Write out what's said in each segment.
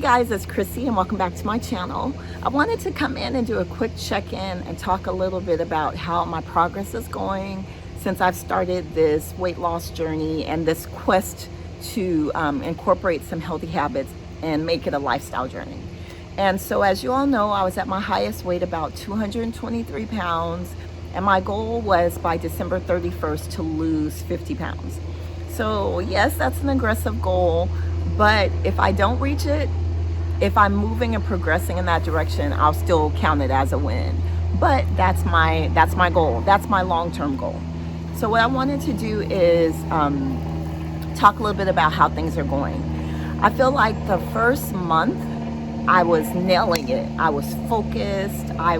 guys, it's Chrissy and welcome back to my channel. I wanted to come in and do a quick check-in and talk a little bit about how my progress is going since I've started this weight loss journey and this quest to incorporate some healthy habits and make it a lifestyle journey. And so as you all know, I was at my highest weight, about 223 pounds, and my goal was by December 31st to lose 50 pounds. So yes, that's an aggressive goal, but if I don't reach it, if I'm moving and progressing in that direction, I'll still count it as a win. But that's my goal. That's my long-term goal. So what I wanted to do is talk a little bit about how things are going. I feel like the first month I was nailing it. I was focused. I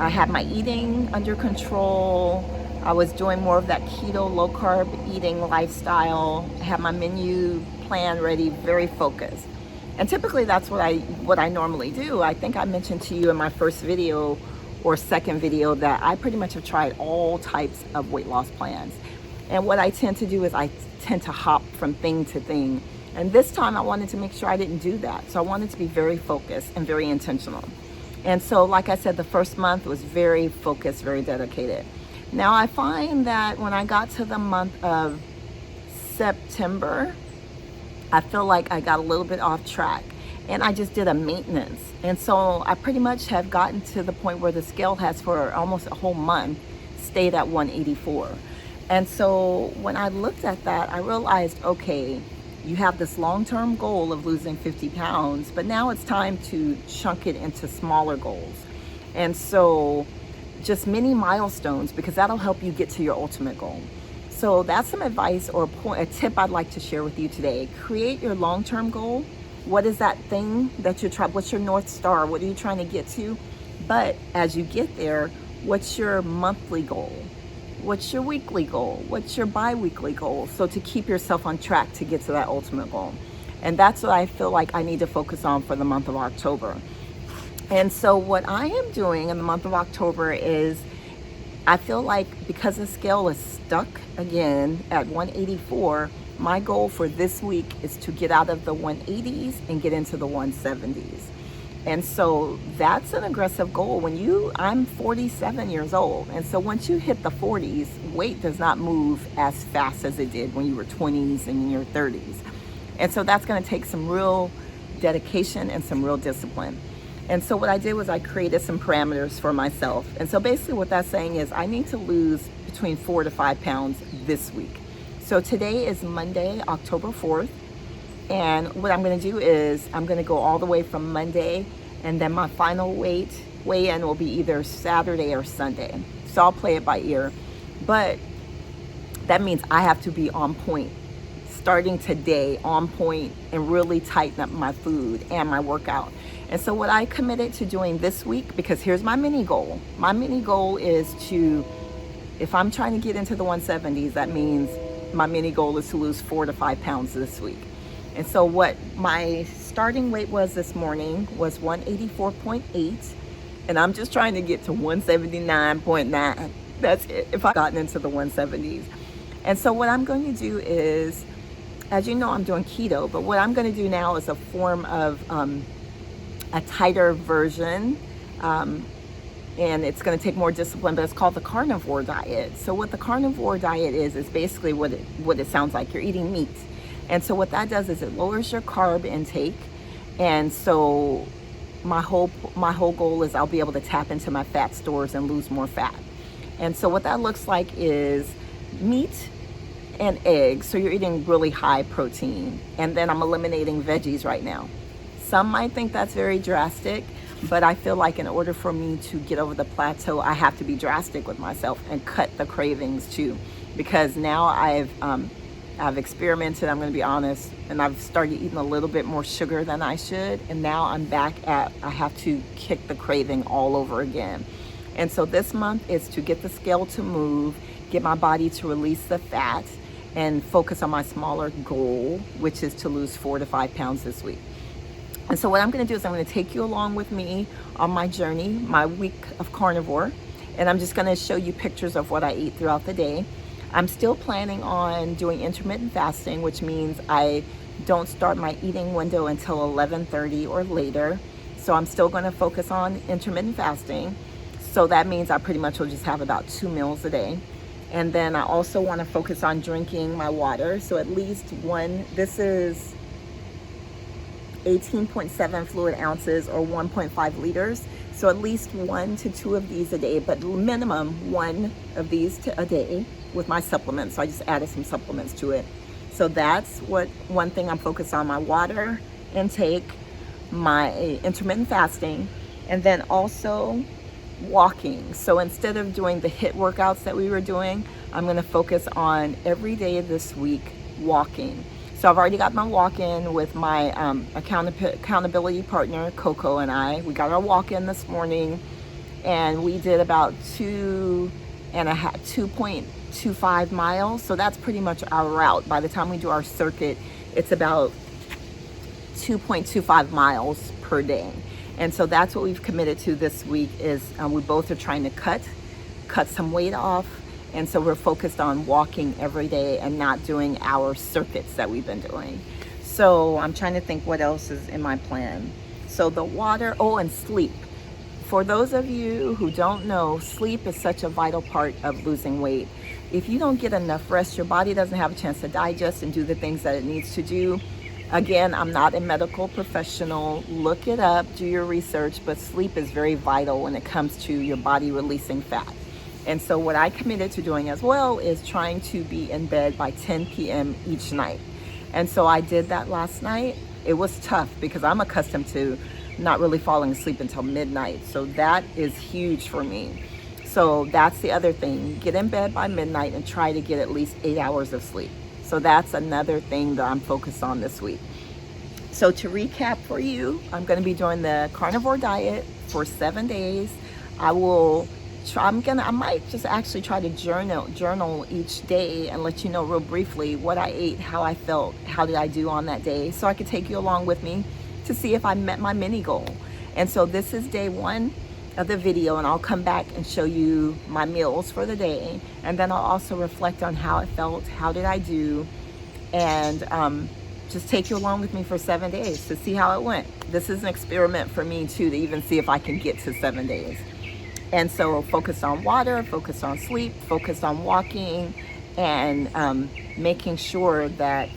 had my eating under control. I was doing more of that keto, low carb eating lifestyle. I had my menu plan ready, very focused. And typically that's what I normally do. I think I mentioned to you in my first video or second video that I pretty much have tried all types of weight loss plans. And what I tend to do is I tend to hop from thing to thing. And this time I wanted to make sure I didn't do that. So I wanted to be very focused and very intentional. And so, like I said, the first month was very focused, very dedicated. Now I find that when I got to the month of September, I feel like I got a little bit off track and I just did a maintenance. And so I pretty much have gotten to the point where the scale has for almost a whole month stayed at 184. And so when I looked at that, I realized, okay, you have this long-term goal of losing 50 pounds, but now it's time to chunk it into smaller goals. And so just mini milestones, because that'll help you get to your ultimate goal. So that's some advice or a tip I'd like to share with you today. Create your long-term goal. What is that thing that you're trying? What's your North Star? What are you trying to get to? But as you get there, what's your monthly goal? What's your weekly goal? What's your bi-weekly goal? So to keep yourself on track to get to that ultimate goal. And that's what I feel like I need to focus on for the month of October. And so what I am doing in the month of October is, I feel like because the scale is stuck again at 184, my goal for this week is to get out of the 180s and get into the 170s. And so that's an aggressive goal. I'm 47 years old. And so once you hit the 40s, weight does not move as fast as it did when you were 20s and in your 30s. And so that's going to take some real dedication and some real discipline. And so what I did was I created some parameters for myself. And so basically what that's saying is I need to lose between 4 to 5 pounds this week. So today is Monday, October 4th. And what I'm going to do is I'm going to go all the way from Monday, and then my final weigh-in will be either Saturday or Sunday. So I'll play it by ear. But that means I have to be on point starting today, on point, and really tighten up my food and my workout. And so what I committed to doing this week, because here's my mini goal. My mini goal is to, if I'm trying to get into the 170s, that means my mini goal is to lose 4 to 5 pounds this week. And so what my starting weight was this morning was 184.8, and I'm just trying to get to 179.9. That's it, if I've gotten into the 170s. And so what I'm going to do is, as you know, I'm doing keto, but what I'm going to do now is a form of a tighter version, and it's going to take more discipline, but it's called the Carnivore Diet. So what the Carnivore Diet is basically what it sounds like. You're eating meat. And so what that does is it lowers your carb intake. And so my whole goal is I'll be able to tap into my fat stores and lose more fat. And so what that looks like is meat and eggs. So you're eating really high protein. And then I'm eliminating veggies right now. Some might think that's very drastic, but I feel like in order for me to get over the plateau, I have to be drastic with myself and cut the cravings too. Because now I've experimented, I'm going to be honest, and I've started eating a little bit more sugar than I should. And now I'm back at, I have to kick the craving all over again. And so this month is to get the scale to move, get my body to release the fat, and focus on my smaller goal, which is to lose 4 to 5 pounds this week. And so what I'm going to do is I'm going to take you along with me on my journey, my week of carnivore. And I'm just going to show you pictures of what I eat throughout the day. I'm still planning on doing intermittent fasting, which means I don't start my eating window until 11:30 or later. So I'm still going to focus on intermittent fasting. So that means I pretty much will just have about 2 meals a day. And then I also want to focus on drinking my water. So at least one, this is 18.7 fluid ounces or 1.5 liters. So at least 1 to 2 of these a day, but minimum 1 of these a day with my supplements. So I just added some supplements to it. So that's one thing I'm focused on: my water intake, my intermittent fasting, and then also walking. So instead of doing the HIIT workouts that we were doing, I'm going to focus on every day this week walking. So I've already got my walk in with my accountability partner, Coco, and I. We got our walk in this morning, and we did about 2.25 miles. So that's pretty much our route. By the time we do our circuit, it's about 2.25 miles per day. And so that's what we've committed to this week is we both are trying to cut some weight off. And so we're focused on walking every day and not doing our circuits that we've been doing. So I'm trying to think what else is in my plan. So the water, and sleep. For those of you who don't know, sleep is such a vital part of losing weight. If you don't get enough rest, your body doesn't have a chance to digest and do the things that it needs to do. Again, I'm not a medical professional. Look it up, do your research, but sleep is very vital when it comes to your body releasing fat. And so what I committed to doing as well is trying to be in bed by 10 p.m. each night. And so I did that last night. It was tough because I'm accustomed to not really falling asleep until midnight. So that is huge for me. So that's the other thing. Get in bed by midnight and try to get at least 8 hours of sleep. So that's another thing that I'm focused on this week. So to recap for you, I'm going to be doing the Carnivore Diet for 7 days. I might just actually try to journal each day and let you know real briefly what I ate, how I felt, how did I do on that day, so I could take you along with me to see if I met my mini goal. And so this is day 1 of the video, and I'll come back and show you my meals for the day, and then I'll also reflect on how it felt, how did I do, and just take you along with me for 7 days to see how it went. This is an experiment for me too, to even see if I can get to 7 days. And so focus on water, focus on sleep, focus on walking, and making sure that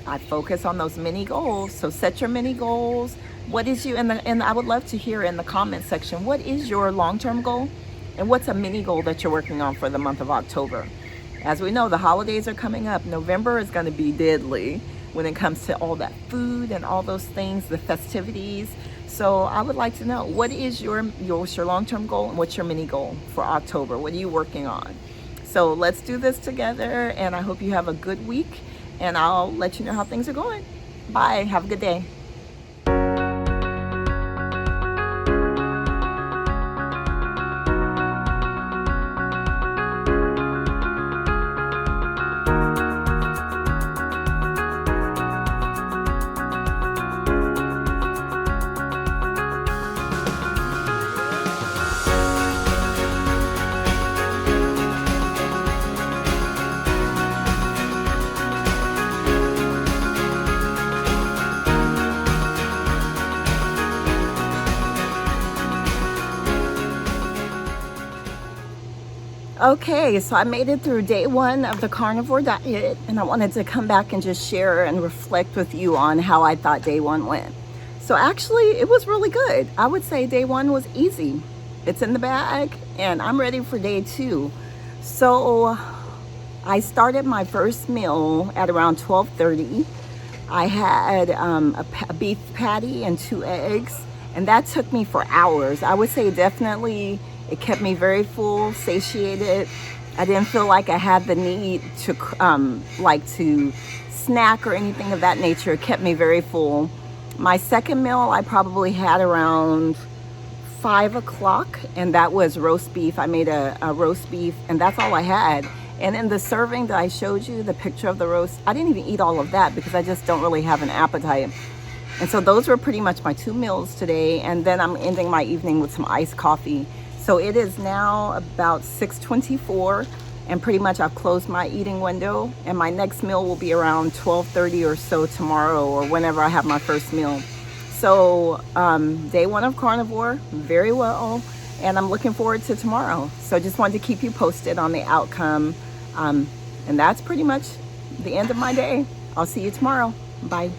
I focus on those mini goals. So set your mini goals. What is you, and I would love to hear in the comment section, what is your long-term goal? And what's a mini goal that you're working on for the month of October? As we know, the holidays are coming up. November is going to be deadly when it comes to all that food and all those things, the festivities. So I would like to know, what is your long-term goal and what's your mini goal for October? What are you working on? So let's do this together, and I hope you have a good week, and I'll let you know how things are going. Bye. Have a good day. Okay, so I made it through day 1 of the Carnivore Diet, and I wanted to come back and just share and reflect with you on how I thought day 1 went. So actually, it was really good. I would say day 1 was easy. It's in the bag, and I'm ready for day 2. So I started my first meal at around 12:30. I had a beef patty and 2 eggs, and that took me for hours. I would say definitely it kept me very full, satiated. I didn't feel like I had the need to to snack or anything of that nature. It kept me very full. My second meal I probably had around 5 o'clock, and that was roast beef. I made a roast beef, and that's all I had. And in the serving that I showed you, the picture of the roast, I didn't even eat all of that because I just don't really have an appetite. And so those were pretty much my 2 meals today, and then I'm ending my evening with some iced coffee. So it is now about 6:24, and pretty much I've closed my eating window, and my next meal will be around 12:30 or so tomorrow, or whenever I have my first meal. So day one of carnivore, very well, and I'm looking forward to tomorrow. So just wanted to keep you posted on the outcome, and that's pretty much the end of my day. I'll see you tomorrow. Bye.